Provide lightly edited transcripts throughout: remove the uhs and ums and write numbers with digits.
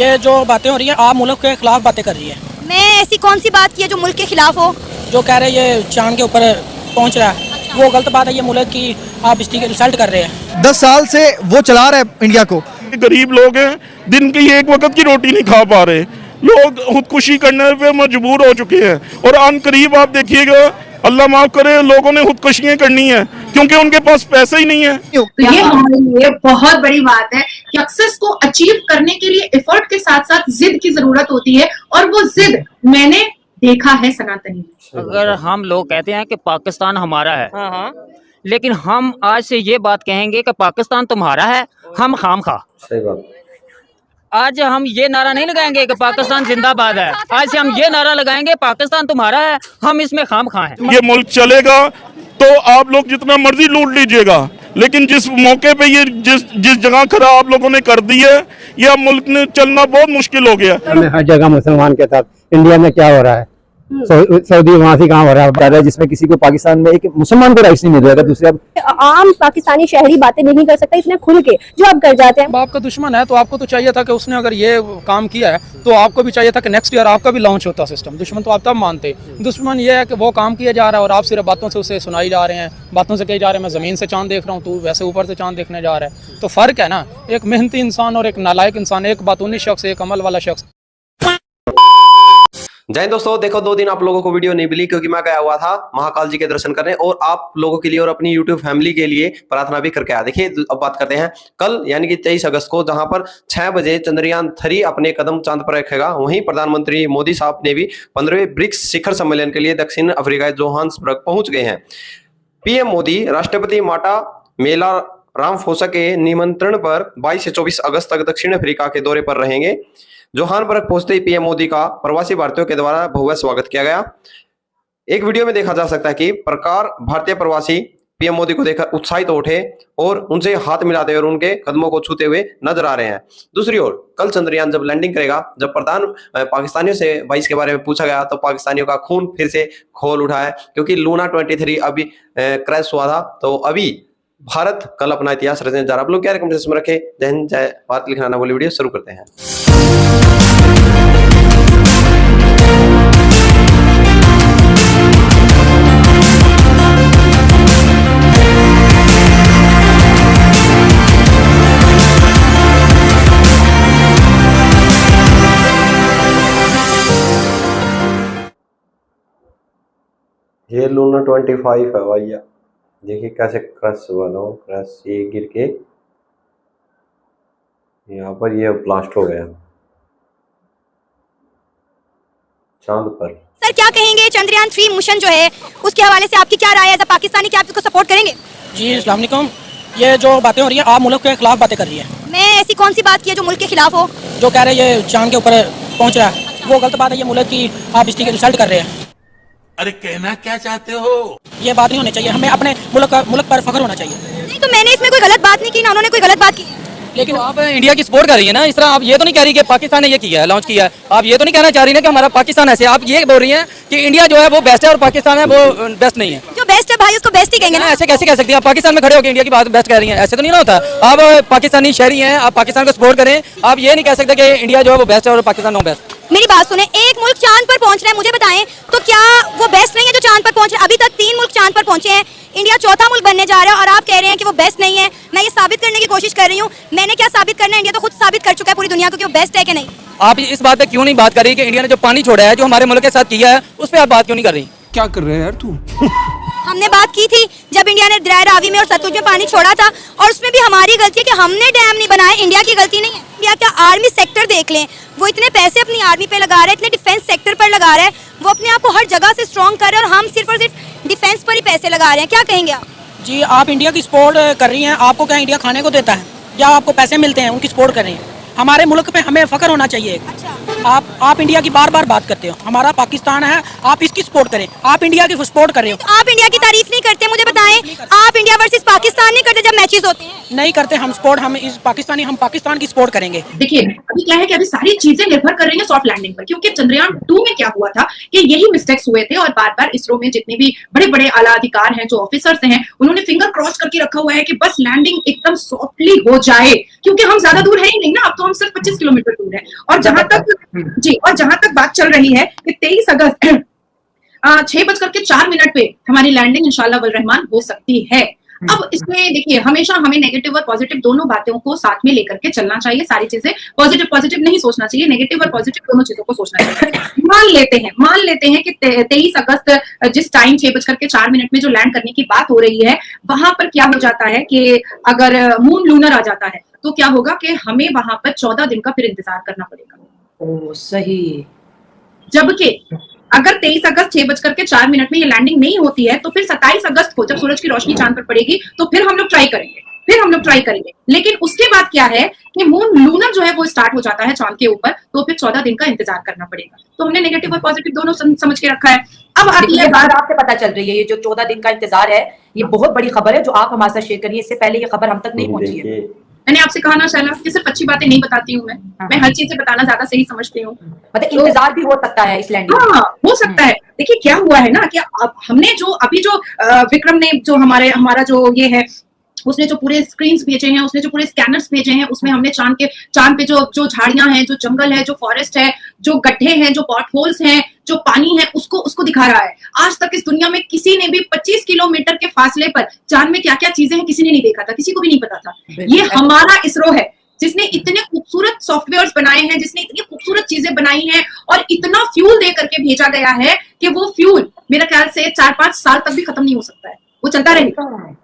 ये जो बातें हो रही है आप मुल्क के खिलाफ बातें कर रही है। मैं ऐसी कौन सी बात की है जो मुल्क के खिलाफ हो? जो कह रहे हैं ये चांद के ऊपर पहुंच रहा है वो गलत बात है। ये मुल्क की आप इसकी इंसल्ट कर रहे हैं। 10 साल से वो चला रहा है इंडिया को। गरीब लोग हैं, दिन की एक वक्त की रोटी नहीं खा पा रहे, लोग खुदकुशी करने पे मजबूर हो चुके हैं। और आन करीब आप देखिएगा, अल्लाह माफ करे, लोगों ने खुदकुशियां करनी है क्योंकि उनके पास पैसे ही नहीं है। तो ये हमारे लिए बहुत बड़ी बात है कि सक्सेस को अचीव करने के लिए एफर्ट के साथ साथ जिद की जरूरत होती है, और वो जिद मैंने देखा है सनातनी। अगर हम लोग कहते हैं कि पाकिस्तान हमारा है, लेकिन हम आज से ये बात कहेंगे कि पाकिस्तान तुम्हारा है, हम खाम खा। सही बात। आज हम ये नारा नहीं लगाएंगे कि पाकिस्तान जिंदाबाद है, आज से हम ये नारा लगाएंगे पाकिस्तान तुम्हारा है, हम इसमें खाम खा हैं। ये मुल्क चलेगा तो आप लोग जितना मर्जी लूट लीजिएगा, लेकिन जिस मौके पे ये जिस जगह खड़ा आप लोगों ने कर दी है, यह मुल्क में चलना बहुत मुश्किल हो गया। हर जगह मुसलमान के साथ इंडिया में क्या हो रहा है, सऊदी वहाँ से कहाँ हो रहा है, जिसमें किसी को पाकिस्तान में एक मुसलमान को राइट्स नहीं मिल रहा है। दूसरे आम पाकिस्तानी शहरी बातें नहीं कर सकता इतने खुल के जो आप कर जाते हैं। बाप का दुश्मन है तो आपको तो चाहिए था कि उसने अगर ये काम किया है तो आपको भी चाहिए था कि नेक्स्ट ईयर आपका भी लॉन्च होता सिस्टम। दुश्मन तो आप तब मानते, दुश्मन ये है कि वो काम किया जा रहा है और आप सिर्फ बातों से उसे सुनाई जा रहे हैं, बातों से कही जा रहे हैं मैं ज़मीन से चांद देख रहा हूँ, तू वैसे ऊपर से चांद देखने जा रहा है। तो फ़र्क है ना, एक मेहनती इंसान और एक नालायक इंसान, एक बातूनी शख्स, एक अमल वाला शख्स। जय दोस्तों, देखो 2 दिन आप लोगों को वीडियो नहीं मिली क्योंकि मैं गया हुआ था महाकाल जी के दर्शन करने और आप लोगों के लिए और अपनी यूट्यूब फैमिली के लिए प्रार्थना भी करके आया। देखिए अब बात करते हैं कल यानी कि 23 अगस्त को, जहां पर 6 बजे चंद्रयान 3 अपने कदम चांद पर रखेगा। वहीं प्रधानमंत्री मोदी साहब ने भी 15वें ब्रिक्स शिखर सम्मेलन के लिए दक्षिण अफ्रीका जोहान्सबर्ग पहुंच गए हैं। पीएम मोदी राष्ट्रपति माटा मेला रामफोसा के निमंत्रण पर 22 से 24 अगस्त तक दक्षिण अफ्रीका के दौरे पर रहेंगे। जोहान्सबर्ग पहुंचते ही पीएम मोदी का प्रवासी भारतीयों के द्वारा भव्य स्वागत किया गया। एक वीडियो में देखा जा सकता है कि प्रकार भारतीय प्रवासी पीएम मोदी को देखकर उत्साहित उठे और उनसे हाथ मिलाते हुए और उनके कदमों को छूते हुए नजर आ रहे हैं। दूसरी ओर कल चंद्रयान जब लैंडिंग करेगा, जब पाकिस्तानियों से 22 के बारे में पूछा गया तो पाकिस्तानियों का खून फिर से खोल उठा है क्योंकि लूना 23 अभी क्रैश हुआ था। तो अभी भारत कल अपना इतिहास रचने जा रहा है। आप लोग क्या रिकमेंडेशन में रखे? जय हिंद, जय भारत लिखना ना बोली। वीडियो शुरू करते हैं। ये लूना 25 है भैया, देखिए कैसे क्रश हुआ था, क्रश ये गिर के यहाँ पर ये ब्लास्ट हो गया चांद पर। सर क्या कहेंगे चंद्रयान 3 मिशन जो है उसके हवाले से आपकी क्या राय है? पाकिस्तानी क्या आप इसको सपोर्ट करेंगे? जी अस्सलाम वालेकुम। ये जो बातें हो रही है आप मुल्क के खिलाफ बातें कर रही है। मैं ऐसी कौन सी बात की है जो मुल्क के खिलाफ हो? जो कह रहे हैं ये चांद के ऊपर पहुंच रहा है वो गलत बात है। ये मुल्क की आप इसकी इंसल्ट कर रहे हैं। अरे कहना क्या चाहते हो? ये बात नहीं होनी चाहिए, हमें अपने मुल्क पर फख्र होना चाहिए। नहीं तो मैंने इसमें कोई गलत बात नहीं की ना, उन्होंने कोई गलत बात की। लेकिन आप इंडिया की सपोर्ट कर रही है ना, इस तरह आप ये तो नहीं कह रही कि पाकिस्तान ने ये किया है, लॉन्च किया है। आप ये तो नहीं कहना चाह रही ना कि हमारा पाकिस्तान ऐसे, आप ये बोल रही हैं कि इंडिया जो है वो बेस्ट है और पाकिस्तान है वो बेस्ट नहीं है। जो बेस्ट है भाई उसको बेस्ट ही कहेंगे ना। ऐसे कैसे कह सकती हैं? आप पाकिस्तान में खड़े होकर इंडिया की बात बेस्ट कह रही हैं, ऐसे तो नहीं ना होता। आप पाकिस्तानी शहरी हैं, आप पाकिस्तान को सपोर्ट करें, आप ये नहीं कह सकते कि इंडिया जो है वो बेस्ट है और पाकिस्तान नो बेस्ट। मेरी बात सुने, एक मुल्क चांद पर पहुंच रहा है, मुझे बताएं तो क्या वो बेस्ट नहीं है जो चांद पर पहुंच रहा है? अभी तक 3 मुल्क चांद पर पहुंचे हैं, इंडिया 4था मुल्क बनने जा रहा है और आप कह रहे हैं कि वो बेस्ट नहीं है। मैं ये साबित करने की कोशिश कर रही हूँ। मैंने क्या साबित करना है? इंडिया तो खुद साबित कर चुका है पूरी दुनिया को कि वो बेस्ट है कि नहीं। आप इस बात पे क्यों नहीं बात कर रही कि इंडिया ने जो पानी छोड़ा है, जो हमारे मुल्क के साथ किया है, उस पर आप बात क्यों नहीं कर रही? क्या कर रहे हैं यार तू? हमने बात की थी जब इंडिया ने दरिया रावी में और सतलुज में पानी छोड़ा था, और उसमें भी हमारी गलती है कि हमने डैम नहीं बनाए, इंडिया की गलती नहीं है। इंडिया का आर्मी सेक्टर देख लें, वो इतने पैसे अपनी आर्मी पे लगा रहा है, इतने डिफेंस सेक्टर पर लगा रहा है, वो अपने आप को हर जगह से स्ट्रॉन्ग कर रहे हैं और हम सिर्फ और सिर्फ डिफेंस पर ही पैसे लगा रहे हैं। क्या कहेंगे आप? जी आप इंडिया की सपोर्ट कर रही हैं, आपको क्या इंडिया खाने को देता है या आपको पैसे मिलते हैं उनकी सपोर्ट कर रही हैं? हमारे मुल्क पे हमें फख्र होना चाहिए। अच्छा। आप इंडिया की बार बार बात करते हो, हमारा पाकिस्तान है, आप इसकी सपोर्ट करें। आप इंडिया की सपोर्ट कर रहे हो तो आप इंडिया की तारीफ नहीं करते, मुझे बताएं। आप इंडिया वर्सेस पाकिस्तान नहीं करते जब मैचेस होते हैं? नहीं करते हम सपोर्ट, हम इस पाकिस्तानी, हम पाकिस्तान की सपोर्ट करेंगे। देखिए अभी क्या है कि अभी सारी चीजें निर्भर कर रही है सॉफ्ट लैंडिंग पर, क्योंकि चंद्रयान 2 में क्या हुआ था कि यही मिस्टेक्स हुए थे और बार बार इसरो में जितने भी बड़े बड़े आला अधिकार हैं, जो ऑफिसर्स हैं, उन्होंने फिंगर क्रॉस करके रखा हुआ है कि बस लैंडिंग एकदम सॉफ्टली हो जाए, क्योंकि हम ज्यादा दूर है ही नहीं ना, अब तो हम सिर्फ 25 किलोमीटर दूर है। और जहां तक बात चल रही है कि 23 अगस्त 6:04 पे हमारी लैंडिंग इंशाल्लाह वल रहमान हो सकती है। अब इसमें देखिए हमेशा हमें नेगेटिव और पॉजिटिव दोनों बातों को साथ में लेकर के चलना चाहिए, सारी चीजें पॉजिटिव नहीं सोचना चाहिए, नेगेटिव और पॉजिटिव दोनों चीजों को सोचना चाहिए। मान लेते हैं कि 23 अगस्त जिस टाइम 6:04 में जो लैंड करने की बात हो रही है, वहां पर क्या हो जाता है कि अगर मून लूनर आ जाता है तो क्या होगा कि हमें वहां पर 14 दिन का फिर इंतजार करना पड़ेगा। ओ सही। जबकि अगर 23 अगस्त 6:04 में ये लैंडिंग नहीं होती है तो फिर 27 अगस्त को जब सूरज की रोशनी चांद पर पड़ेगी तो फिर हम लोग ट्राई करेंगे। लेकिन उसके बाद क्या है कि मून लूनर जो है वो स्टार्ट हो जाता है चांद के ऊपर, तो फिर 14 दिन का इंतजार करना पड़ेगा। तो हमने नेगेटिव और पॉजिटिव दोनों समझ के रखा है। अब आती है बात आपसे पता चल रही है, ये जो 14 दिन का इंतजार है, ये बहुत बड़ी खबर है जो आप हमारे साथ शेयर करिए, इससे पहले ये खबर हम तक नहीं पहुंची है। मैंने आपसे कहा ना शैला कि सिर्फ अच्छी बातें नहीं बताती हूँ मैं हर चीज से बताना ज्यादा सही समझती हूँ। मतलब इंतजार भी हो सकता है इस लैंडिंग। हाँ, हो सकता है। देखिए क्या हुआ है ना कि अब हमने जो अभी जो विक्रम ने जो हमारा जो ये है, उसने जो पूरे स्क्रीन्स भेजे हैं, उसने जो पूरे स्कैनर्स भेजे हैं, उसमें हमने चांद पे जो झाड़ियां हैं, जो जंगल है, जो फॉरेस्ट है, जो गड्ढे हैं, जो पॉट होल्स हैं, जो पानी है, उसको दिखा रहा है। आज तक इस दुनिया में किसी ने भी 25 किलोमीटर के फासले पर चांद में क्या क्या चीजें हैं किसी ने नहीं देखा था, किसी को भी नहीं पता था। ये हमारा इसरो है जिसने इतने खूबसूरत सॉफ्टवेयर्स बनाए हैं, जिसने इतनी खूबसूरत चीजें बनाई हैं और इतना फ्यूल दे करके भेजा गया है कि वो फ्यूल मेरा ख्याल से 4-5 साल तक भी खत्म नहीं हो सकता है, वो चलता रहेगा।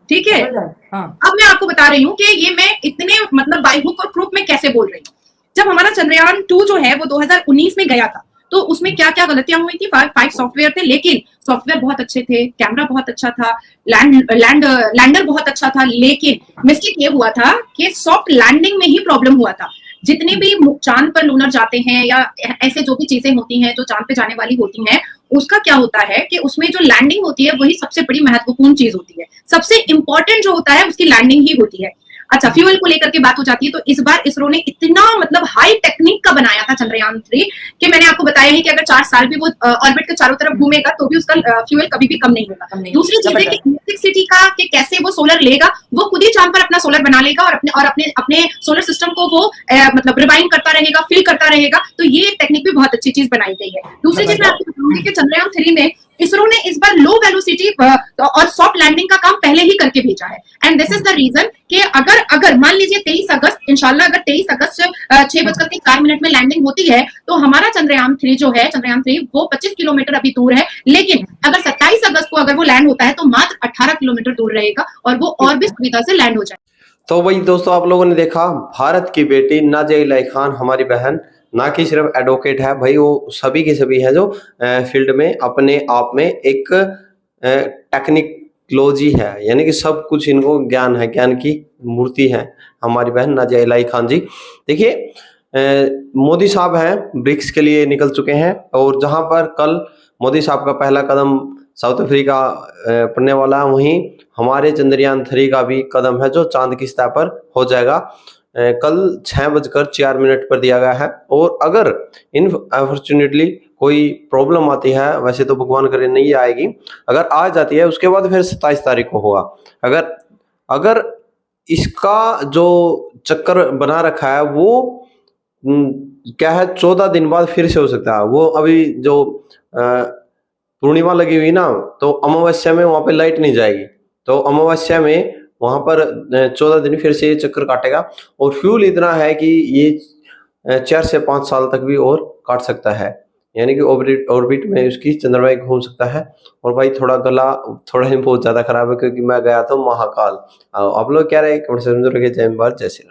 ठीक है। अब मैं आपको बता रही हूँ कि ये मैं इतने मतलब बाय हुक और क्रूक में कैसे बोल रही हूँ। जब हमारा चंद्रयान 2 जो है वो 2019 में गया था तो उसमें क्या क्या गलतियां हुई थी। 5 सॉफ्टवेयर थे, लेकिन सॉफ्टवेयर बहुत अच्छे थे, कैमरा बहुत अच्छा था, लैंडर बहुत अच्छा था, लेकिन मिस्टेक ये हुआ था कि सॉफ्ट लैंडिंग में ही प्रॉब्लम हुआ था। जितने भी चांद पर लूनर जाते हैं या ऐसे जो भी चीजें होती हैं जो चांद पे जाने वाली होती हैं, उसका क्या होता है कि उसमें जो लैंडिंग होती है वही सबसे बड़ी महत्वपूर्ण चीज होती है। सबसे इंपॉर्टेंट जो होता है उसकी लैंडिंग ही होती है। अच्छा, फ्यूल को लेकर के बात हो जाती है तो इस बार इसरो ने इतना मतलब हाई टेक्निक का बनाया था चंद्रयान 3 कि मैंने आपको बताया है कि अगर 4 साल भी वो ऑर्बिट के चारों तरफ घूमेगा तो भी उसका फ्यूल कभी भी कम नहीं होगा। दूसरी चीज है कि इलेक्ट्रिसिटी का कि कैसे वो सोलर लेगा, वो खुद ही चांद पर अपना सोलर बना लेगा और अपने सोलर सिस्टम को वो मतलब रिवाइंड करता रहेगा, फिल करता रहेगा। तो ये टेक्निक भी बहुत अच्छी चीज बनाई गई है। दूसरी चीज मैं आपको बताऊंगी कि चंद्रयान 3 में इसरो ने इस बार लो वेलोसिटी और सॉफ्ट लैंडिंग का काम पहले ही करके भेजा है। And this is the reason कि अगर मान लीजिए 23 अगस्त इंशाल्लाह अगर 23 अगस्त 6:04 में लैंडिंग होती है तो हमारा चंद्रयान 3 जो है, चंद्रयान 3 वो 25 किलोमीटर अभी दूर है, लेकिन अगर 27 अगस्त को अगर वो लैंड होता है तो मात्र 18 किलोमीटर दूर रहेगा और वो और भी सुविधा से लैंड हो जाए। तो वही दोस्तों, आप लोगों ने देखा भारत की बेटी नाज़िया इलाही खान, हमारी बहन, ना कि सिर्फ एडवोकेट है भाई, वो सभी की सभी है जो फील्ड में अपने आप में एक टेक्निकोलॉजी है, यानी कि सब कुछ इनको ज्ञान है, ज्ञान की मूर्ति है हमारी बहन नाज़िया इलाही खान जी। देखिए मोदी साहब हैं ब्रिक्स के लिए निकल चुके हैं और जहां पर कल मोदी साहब का पहला कदम साउथ अफ्रीका पड़ने वाला है, वहीं हमारे चंद्रयान 3 का भी कदम है जो चांद की सतह पर हो जाएगा। कल 6:04 पर दिया गया है और अगर अनफॉर्चुनेटली कोई प्रॉब्लम आती है, वैसे तो भगवान करे नहीं आएगी, अगर आ जाती है उसके बाद फिर 27 तारीख को होगा। अगर इसका जो चक्कर बना रखा है वो क्या है 14 दिन बाद फिर से हो सकता है। वो अभी जो पूर्णिमा लगी हुई ना, तो अमावस्या में वहां पे लाइट नहीं जाएगी, तो अमावस्या में वहां पर 14 दिन फिर से ये चक्कर काटेगा और फ्यूल इतना है कि ये 4 से 5 साल तक भी और काट सकता है, यानी कि ऑर्बिट में उसकी चंद्रमा घूम सकता है। और भाई गला थोड़ा ही बहुत ज्यादा खराब है क्योंकि मैं गया था महाकाल। आप लोग क्या रहे कमेंट सेक्शन में जय हिंद, जय श्री राम।